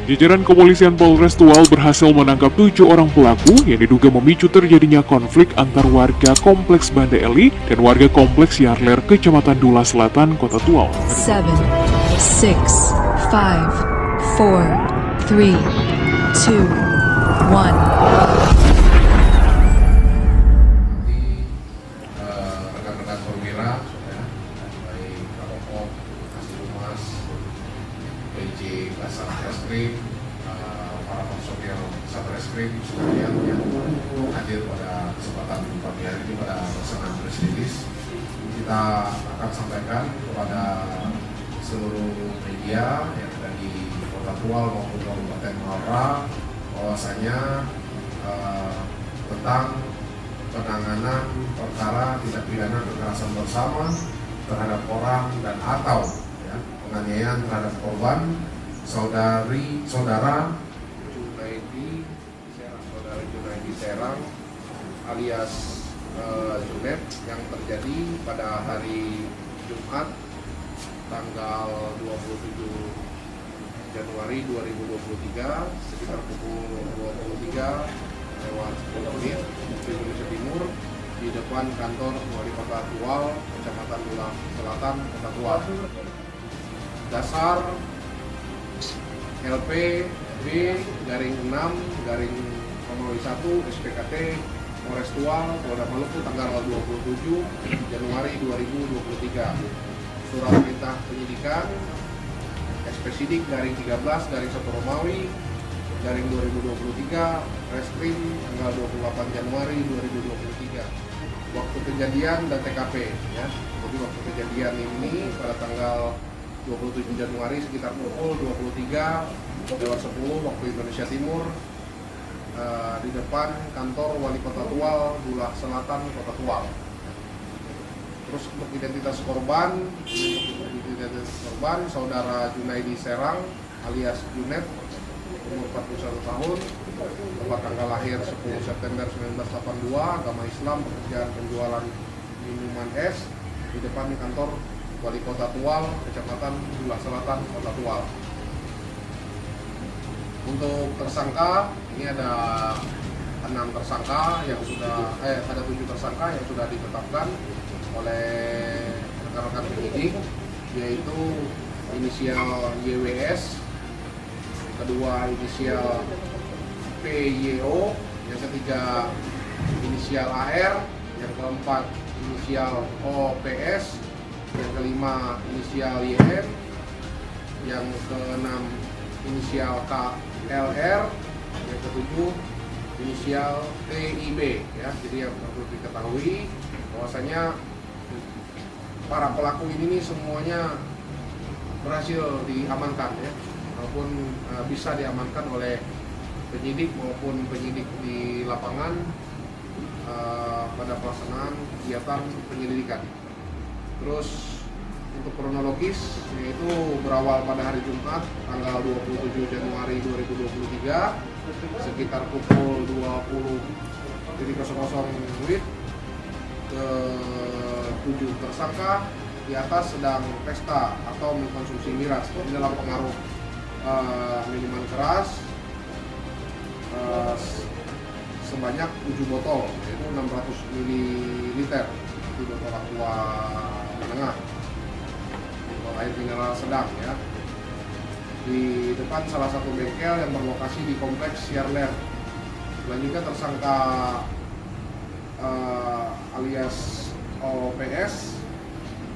Jajaran kepolisian Polres Tual berhasil menangkap 7 orang pelaku yang diduga memicu terjadinya konflik antar warga Kompleks Banda Eli dan warga Kompleks Yarler, Kecamatan Dula Selatan, Kota Tual. 7, 6, 5, 4, 3, 2, 1. Rekan-rekan perwira, baik Kapolres, Kasih PJ Kasat Reskrim, para personil Satreskrim sekalian yang hadir pada kesempatan pagi hari ini pada pelaksanaan press release. Kita akan sampaikan kepada seluruh media yang ada di Kota Tual maupun Kabupaten Muara bahwasanya tentang penanganan perkara tindak pidana kekerasan bersama terhadap orang dan atau penganiayaan terhadap korban saudara Junaidi Serang alias Junet yang terjadi pada hari Jumat tanggal 27 Januari 2023 sekitar pukul 23:10 waktu Indonesia Timur di depan kantor Wali Kota Tual, Kecamatan Dula Selatan, Kota Tual. Dasar LP B/6/1 SPKT Polres Tual, Polda Maluku tanggal 27 Januari 2023. Surat perintah penyidikan SP Sidik garing 13 garing 1 Romawi garing 2023 Reskrim tanggal 28 Januari 2023. Waktu kejadian dan TKP ya. Jadi waktu kejadian ini pada tanggal 27 Januari sekitar pukul 23:10 waktu Indonesia Timur di depan kantor Wali Kota Tual, Dula Selatan, Kota Tual. Terus untuk identitas korban saudara Junaidi Serang alias Junet umur 41 tahun, tempat tanggal lahir 10 September 1982, agama Islam, pekerjaan penjualan minuman es di depan kantor Wali Kota Tual, Kecamatan Dula Selatan, Kota Tual. Untuk tersangka, ini ada 6 tersangka yang sudah ada 7 tersangka yang sudah ditetapkan oleh rekan-rekan penyidik, yaitu inisial YWS, kedua inisial PYO, yang ketiga inisial AR, yang keempat inisial OPS, yang kelima inisial YM, yang keenam inisial KLR, yang ketujuh inisial TIB ya. Jadi yang perlu diketahui bahwasanya para pelaku ini semuanya berhasil diamankan ya, maupun bisa diamankan oleh penyidik maupun penyidik di lapangan pada pelaksanaan kegiatan penyelidikan. Terus untuk kronologis, yaitu berawal pada hari Jumat tanggal 27 Januari 2023 sekitar pukul 20:00 WIB, ke 7 tersangka di atas sedang pesta atau mengkonsumsi miras dalam pengaruh minuman keras sebanyak 7 botol, yaitu 600 ml, itu botol aqua menengah, botol air mineral sedang ya, di depan salah satu bengkel yang berlokasi di Kompleks Yarler. Selanjutnya tersangka alias OPS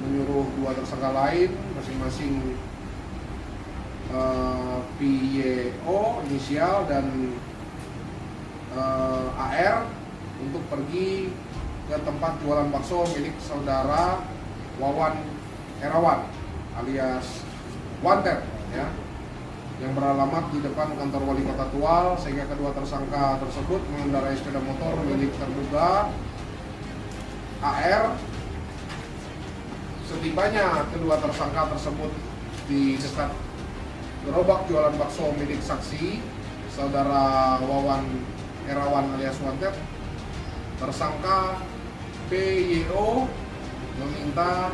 menyuruh 2 tersangka lain masing-masing PYO inisial dan AR untuk pergi ke tempat jualan bakso milik saudara Wawan Herawan alias Wanted ya, yang beralamat di depan kantor Wali Kota Tual, sehingga kedua tersangka tersebut mengendarai sepeda motor milik terduga AR. Setibanya kedua tersangka tersebut di dekat gerobak jualan bakso milik saksi saudara Wawan Herawan alias Wanted, tersangka PYO meminta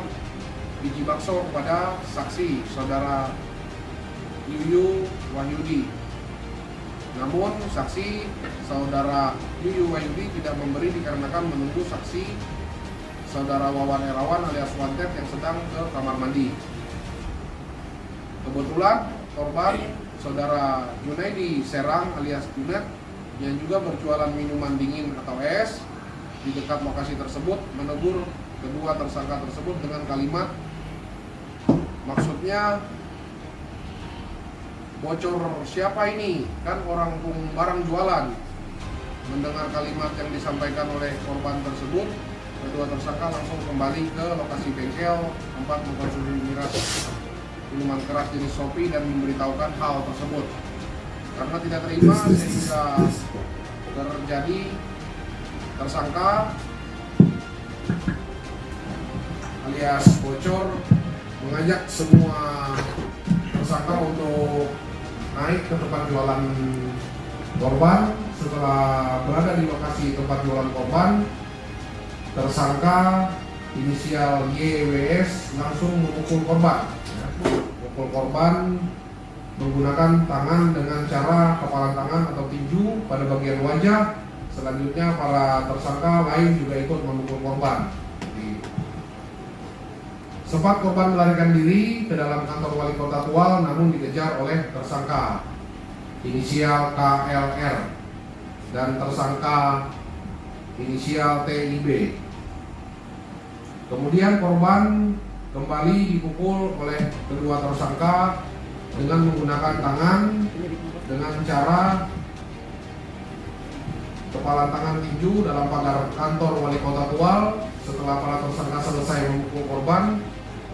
biji bakso kepada saksi saudara Yuyu Wahyudi Namun saksi saudara Yuyu Wahyudi tidak memberi dikarenakan menunggu saksi saudara Wawan Erawan alias Wanted yang sedang ke kamar mandi. Kebetulan korban saudara Junaidi Serang alias Junet yang juga berjualan minuman dingin atau es di dekat lokasi tersebut menegur kedua tersangka tersebut dengan kalimat, maksudnya bocor siapa ini? Kan orang barang jualan. Mendengar kalimat yang disampaikan oleh korban tersebut, kedua tersangka langsung kembali ke lokasi bengkel tempat mengkonsumsi minuman keras jenis Shopee dan memberitahukan hal tersebut. Karena tidak terima sehingga terjadi tersangka alias bocor mengajak semua tersangka untuk naik ke tempat jualan korban. Setelah berada di lokasi tempat jualan korban, tersangka inisial YWS langsung memukul korban. Memukul korban menggunakan tangan dengan cara kepalan tangan atau tinju pada bagian wajah. Selanjutnya para tersangka lain juga ikut memukul korban. Sempat korban melarikan diri ke dalam kantor wali kota Tual, namun dikejar oleh tersangka inisial KLR dan tersangka inisial TIB. Kemudian korban kembali dipukul oleh kedua tersangka dengan menggunakan tangan dengan cara kepala tangan tinju dalam pagar kantor wali kota Tual. Setelah para tersangka selesai memukul korban,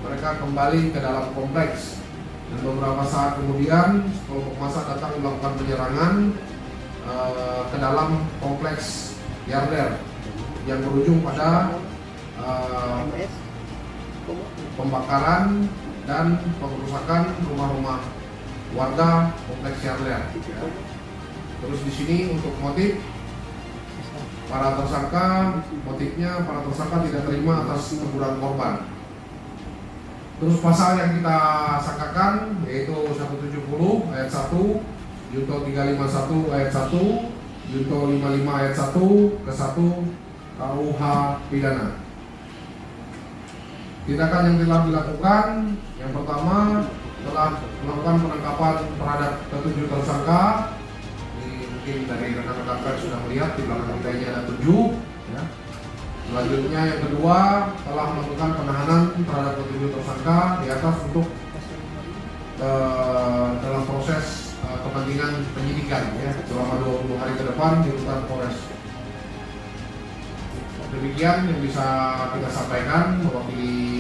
mereka kembali ke dalam kompleks dan beberapa saat kemudian kelompok massa datang melakukan penyerangan ke dalam kompleks Yarder yang berujung pada pembakaran dan pengerusakan rumah-rumah warga kompleks Yarder. Terus di sini untuk motif para tersangka, motifnya para tersangka tidak terima atas teguran korban. Terus pasal yang kita sangkakan yaitu 170 ayat 1, Junto 351 ayat 1, Junto 55 ayat 1 ke 1 KUH pidana. Tindakan yang telah dilakukan, yang pertama telah melakukan penangkapan terhadap ketujuh tersangka. Ini mungkin dari rekan-rekan pers sudah melihat di belakang kita ini ada 7. Ya. Selanjutnya yang kedua telah melakukan penahanan terhadap ketujuh tersangka di atas untuk dalam proses kepentingan penyidikan ya, selama 20 hari ke depan di rutan Polres. Demikian yang bisa kita sampaikan mewakili